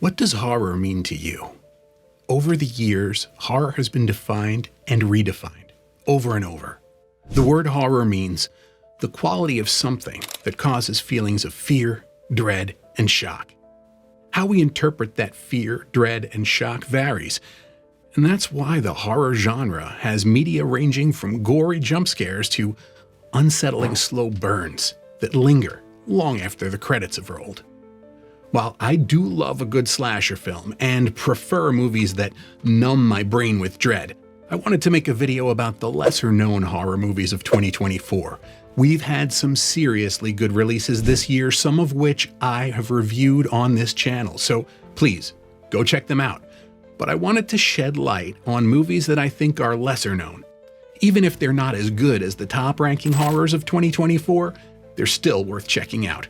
What does horror mean to you? Over the years, horror has been defined and redefined, over and over. The word horror means the quality of something that causes feelings of fear, dread, and shock. How we interpret that fear, dread, and shock varies, and that's why the horror genre has media ranging from gory jump scares to unsettling slow burns that linger long after the credits have rolled. While I do love a good slasher film and prefer movies that numb my brain with dread, I wanted to make a video about the lesser-known horror movies of 2024. We've had some seriously good releases this year, some of which I have reviewed on this channel, so please, go check them out. But I wanted to shed light on movies that I think are lesser known. Even if they're not as good as the top-ranking horrors of 2024, they're still worth checking out.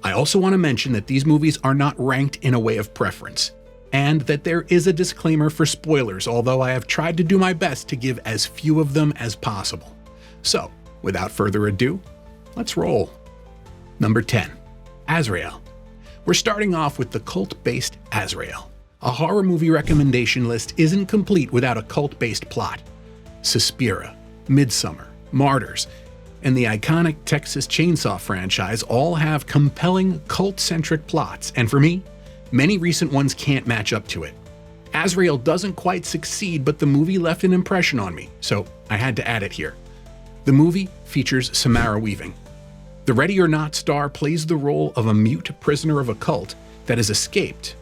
I also want to mention that these movies are not ranked in a way of preference, and that there is a disclaimer for spoilers, although I have tried to do my best to give as few of them as possible. So, without further ado, let's roll. Number 10. Azrael. We're starting off with the cult-based Azrael. A horror movie recommendation list isn't complete without a cult-based plot. Suspiria, Midsummer, Martyrs, and the iconic Texas Chainsaw franchise all have compelling cult-centric plots, and for me, many recent ones can't match up to it. Azrael doesn't quite succeed, but the movie left an impression on me, so I had to add it here. The movie features Samara Weaving. The Ready or Not star plays the role of a mute prisoner of a cult that has escaped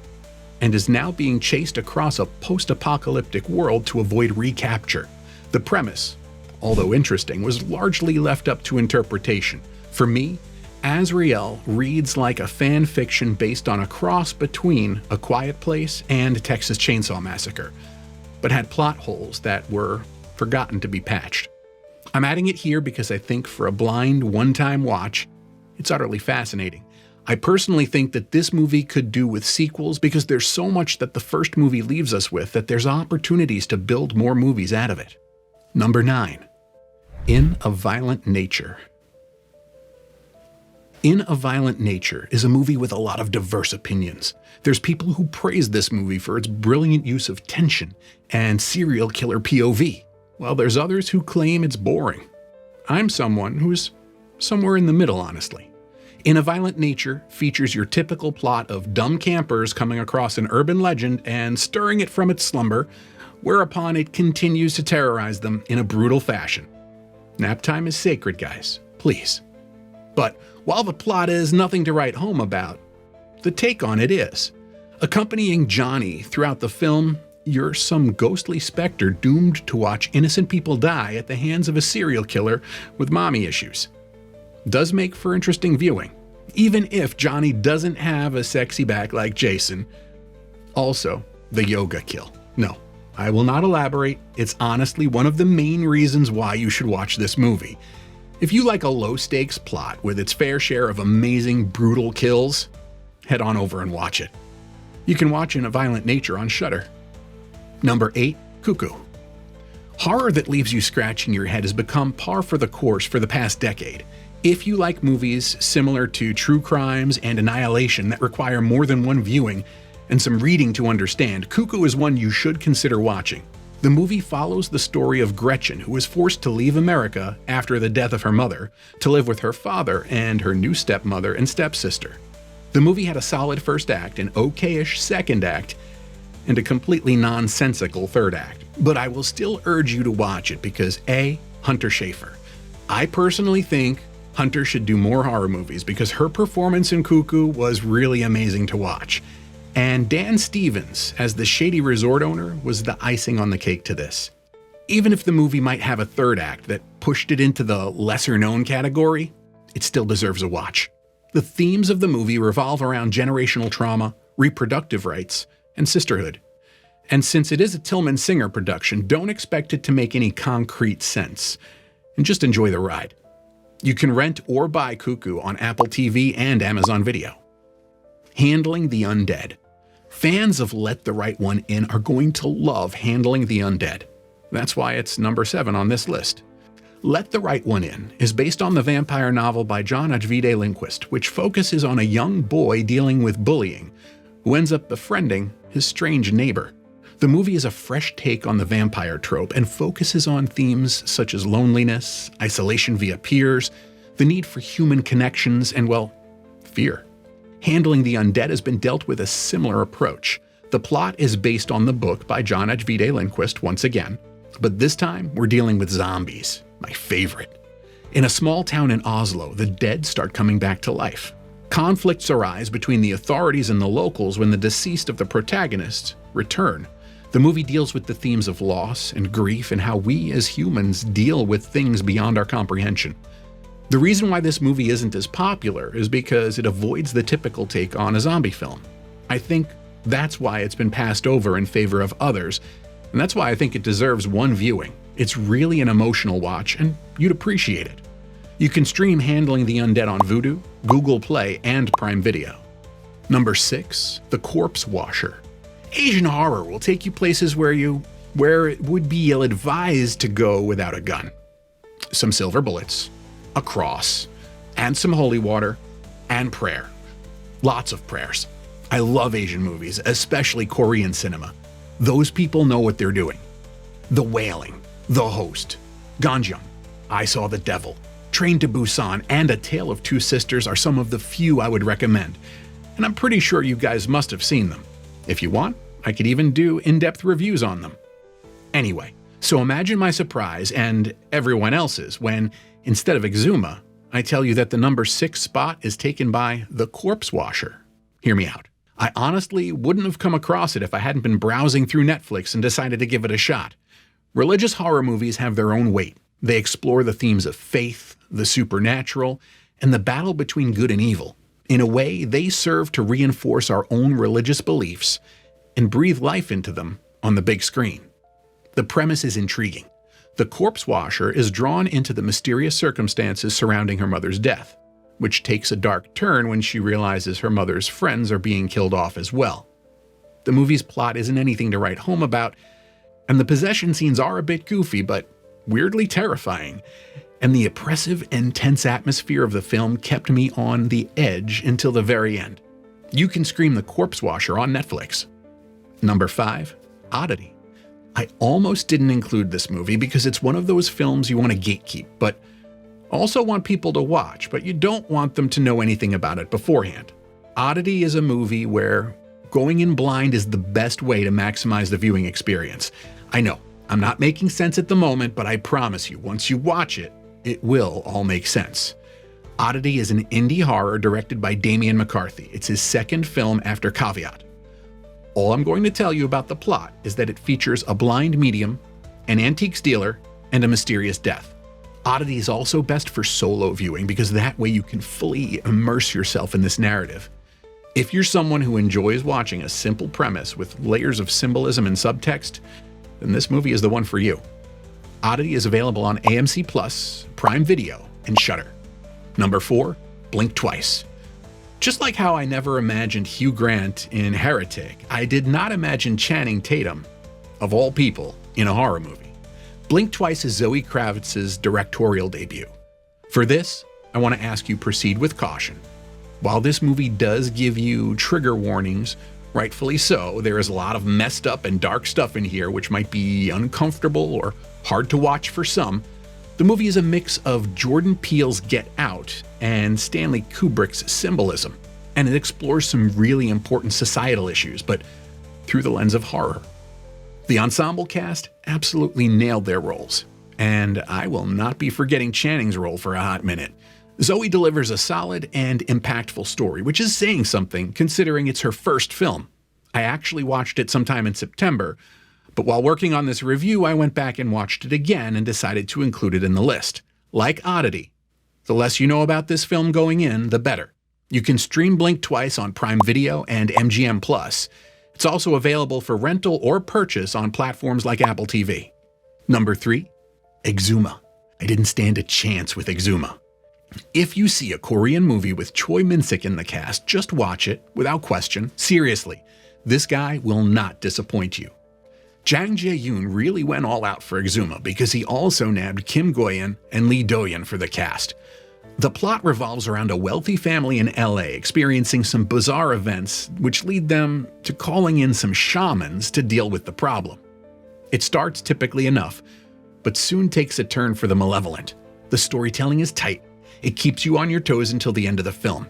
and is now being chased across a post-apocalyptic world to avoid recapture. The premise, although interesting, was largely left up to interpretation. For me, Azrael reads like a fan fiction based on a cross between A Quiet Place and Texas Chainsaw Massacre, but had plot holes that were forgotten to be patched. I'm adding it here because I think for a blind, one-time watch, it's utterly fascinating. I personally think that this movie could do with sequels because there's so much that the first movie leaves us with that there's opportunities to build more movies out of it. Number 9. In a Violent Nature. In a Violent Nature is a movie with a lot of diverse opinions. There's people who praise this movie for its brilliant use of tension and serial killer POV, while there's others who claim it's boring. I'm someone who's somewhere in the middle, honestly. In a Violent Nature features your typical plot of dumb campers coming across an urban legend and stirring it from its slumber, whereupon it continues to terrorize them in a brutal fashion. Nap time is sacred, guys. Please. But while the plot is nothing to write home about, the take on it is. Accompanying Johnny throughout the film, you're some ghostly specter doomed to watch innocent people die at the hands of a serial killer with mommy issues. Does make for interesting viewing, even if Johnny doesn't have a sexy back like Jason. Also, the yoga kill. No. I will not elaborate. It's honestly one of the main reasons why you should watch this movie. If you like a low-stakes plot with its fair share of amazing, brutal kills, head on over and watch it. You can watch In a Violent Nature on Shudder. Number 8. Cuckoo. Horror that leaves you scratching your head has become par for the course for the past decade. If you like movies similar to True Crimes and Annihilation that require more than one viewing, and some reading to understand, Cuckoo is one you should consider watching. The movie follows the story of Gretchen, who was forced to leave America after the death of her mother to live with her father and her new stepmother and stepsister. The movie had a solid first act, an okay-ish second act, and a completely nonsensical third act. But I will still urge you to watch it because A. Hunter Schafer. I personally think Hunter should do more horror movies because her performance in Cuckoo was really amazing to watch. And Dan Stevens, as the shady resort owner, was the icing on the cake to this. Even if the movie might have a third act that pushed it into the lesser-known category, it still deserves a watch. The themes of the movie revolve around generational trauma, reproductive rights, and sisterhood. And since it is a Tillman Singer production, don't expect it to make any concrete sense, and just enjoy the ride. You can rent or buy Cuckoo on Apple TV and Amazon Video. Handling the Undead. Fans of Let the Right One In are going to love Handling the Undead. That's why it's number 7 on this list. Let the Right One In is based on the vampire novel by John Ajvide Lindquist, which focuses on a young boy dealing with bullying, who ends up befriending his strange neighbor. The movie is a fresh take on the vampire trope and focuses on themes such as loneliness, isolation via peers, the need for human connections, and, well, fear. Handling the Undead has been dealt with a similar approach. The plot is based on the book by John Ajvide Lindqvist once again, but this time we're dealing with zombies, my favorite. In a small town in Oslo, the dead start coming back to life. Conflicts arise between the authorities and the locals when the deceased of the protagonist return. The movie deals with the themes of loss and grief and how we as humans deal with things beyond our comprehension. The reason why this movie isn't as popular is because it avoids the typical take on a zombie film. I think that's why it's been passed over in favor of others, and that's why I think it deserves one viewing. It's really an emotional watch, and you'd appreciate it. You can stream Handling the Undead on Vudu, Google Play, and Prime Video. Number 6, The Corpse Washer. Asian horror will take you places where it would be ill-advised to go without a gun. Some silver bullets, a cross, and some holy water, and prayer. Lots of prayers. I love Asian movies, especially Korean cinema. Those people know what they're doing. The Wailing, The Host, Ganjam, I Saw the Devil, Train to Busan, and A Tale of Two Sisters are some of the few I would recommend, and I'm pretty sure you guys must have seen them. If you want, I could even do in-depth reviews on them. Anyway, so imagine my surprise, and everyone else's, when, instead of Exhuma, I tell you that the number 6 spot is taken by The Corpse Washer. Hear me out. I honestly wouldn't have come across it if I hadn't been browsing through Netflix and decided to give it a shot. Religious horror movies have their own weight. They explore the themes of faith, the supernatural, and the battle between good and evil. In a way, they serve to reinforce our own religious beliefs and breathe life into them on the big screen. The premise is intriguing. The corpse washer is drawn into the mysterious circumstances surrounding her mother's death, which takes a dark turn when she realizes her mother's friends are being killed off as well. The movie's plot isn't anything to write home about, and the possession scenes are a bit goofy, but weirdly terrifying, and the oppressive and tense atmosphere of the film kept me on the edge until the very end. You can stream The Corpse Washer on Netflix. Number 5, Oddity. I almost didn't include this movie because it's one of those films you want to gatekeep, but also want people to watch, but you don't want them to know anything about it beforehand. Oddity is a movie where going in blind is the best way to maximize the viewing experience. I know, I'm not making sense at the moment, but I promise you, once you watch it, it will all make sense. Oddity is an indie horror directed by Damien McCarthy. It's his second film after Caveat. All I'm going to tell you about the plot is that it features a blind medium, an antiques dealer, and a mysterious death. Oddity is also best for solo viewing because that way you can fully immerse yourself in this narrative. If you're someone who enjoys watching a simple premise with layers of symbolism and subtext, then this movie is the one for you. Oddity is available on AMC+, Prime Video, and Shudder. Number 4, Blink Twice. Just like how I never imagined Hugh Grant in Heretic, I did not imagine Channing Tatum, of all people, in a horror movie. Blink Twice is Zoe Kravitz's directorial debut. For this, I want to ask you proceed with caution. While this movie does give you trigger warnings, rightfully so, there is a lot of messed up and dark stuff in here which might be uncomfortable or hard to watch for some. The movie is a mix of Jordan Peele's Get Out and Stanley Kubrick's symbolism, and it explores some really important societal issues, but through the lens of horror. The ensemble cast absolutely nailed their roles, and I will not be forgetting Channing's role for a hot minute. Zoe delivers a solid and impactful story, which is saying something considering it's her first film. I actually watched it sometime in September, but while working on this review, I went back and watched it again and decided to include it in the list. Like Oddity, the less you know about this film going in, the better. You can stream Blink Twice on Prime Video and MGM+. It's also available for rental or purchase on platforms like Apple TV. Number 3, Exhuma. I didn't stand a chance with Exhuma. If you see a Korean movie with Choi Min-sik in the cast, just watch it without question. Seriously, this guy will not disappoint you. Jang Jae-yoon really went all out for Exhuma because he also nabbed Kim Go-yeon and Lee Do-yeon for the cast. The plot revolves around a wealthy family in LA experiencing some bizarre events which lead them to calling in some shamans to deal with the problem. It starts typically enough, but soon takes a turn for the malevolent. The storytelling is tight. It keeps you on your toes until the end of the film.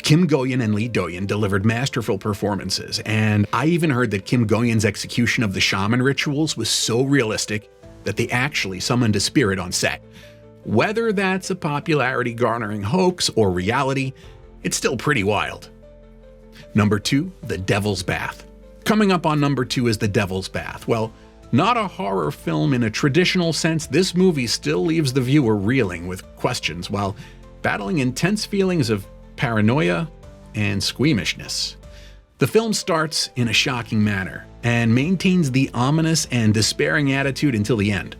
Kim Go-yeon and Lee Do-yeon delivered masterful performances, and I even heard that Kim Go-yeon's execution of the shaman rituals was so realistic that they actually summoned a spirit on set. Whether that's a popularity-garnering hoax or reality, it's still pretty wild. Number 2, The Devil's Bath. Coming up on number 2 is The Devil's Bath. Well, not a horror film in a traditional sense, this movie still leaves the viewer reeling with questions while battling intense feelings of paranoia and squeamishness. The film starts in a shocking manner and maintains the ominous and despairing attitude until the end.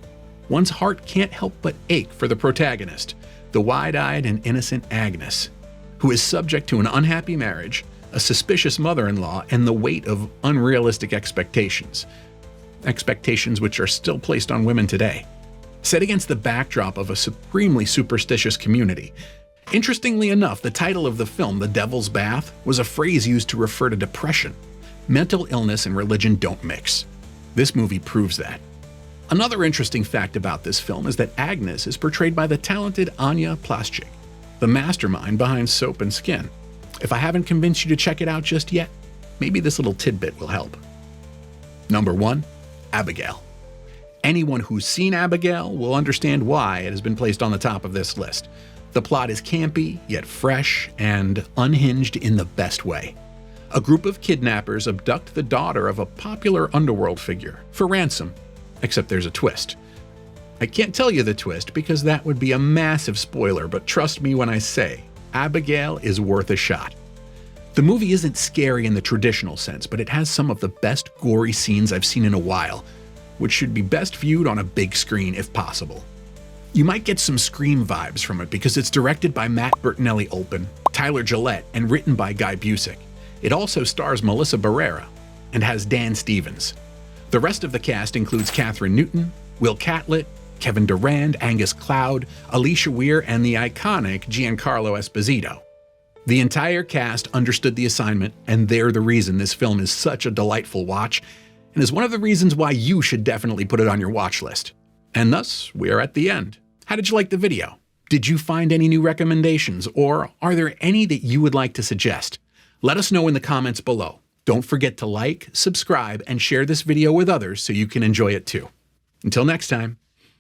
One's heart can't help but ache for the protagonist, the wide-eyed and innocent Agnes, who is subject to an unhappy marriage, a suspicious mother-in-law, and the weight of unrealistic expectations. Expectations which are still placed on women today. Set against the backdrop of a supremely superstitious community. Interestingly enough, the title of the film, The Devil's Bath, was a phrase used to refer to depression. Mental illness and religion don't mix. This movie proves that. Another interesting fact about this film is that Agnes is portrayed by the talented Anya Plaszczyk, the mastermind behind Soap and Skin. If I haven't convinced you to check it out just yet, maybe this little tidbit will help. Number 1, Abigail. Anyone who's seen Abigail will understand why it has been placed on the top of this list. The plot is campy, yet fresh, and unhinged in the best way. A group of kidnappers abduct the daughter of a popular underworld figure for ransom, except there's a twist. I can't tell you the twist because that would be a massive spoiler, but trust me when I say, Abigail is worth a shot. The movie isn't scary in the traditional sense, but it has some of the best gory scenes I've seen in a while, which should be best viewed on a big screen if possible. You might get some Scream vibes from it because it's directed by Matt Bertinelli-Olpin, Tyler Gillette, and written by Guy Busick. It also stars Melissa Barrera and has Dan Stevens. The rest of the cast includes Catherine Newton, Will Catlett, Kevin Durand, Angus Cloud, Alicia Weir, and the iconic Giancarlo Esposito. The entire cast understood the assignment, and they're the reason this film is such a delightful watch, and is one of the reasons why you should definitely put it on your watch list. And thus, we are at the end. How did you like the video? Did you find any new recommendations, or are there any that you would like to suggest? Let us know in the comments below. Don't forget to like, subscribe, and share this video with others so you can enjoy it too. Until next time.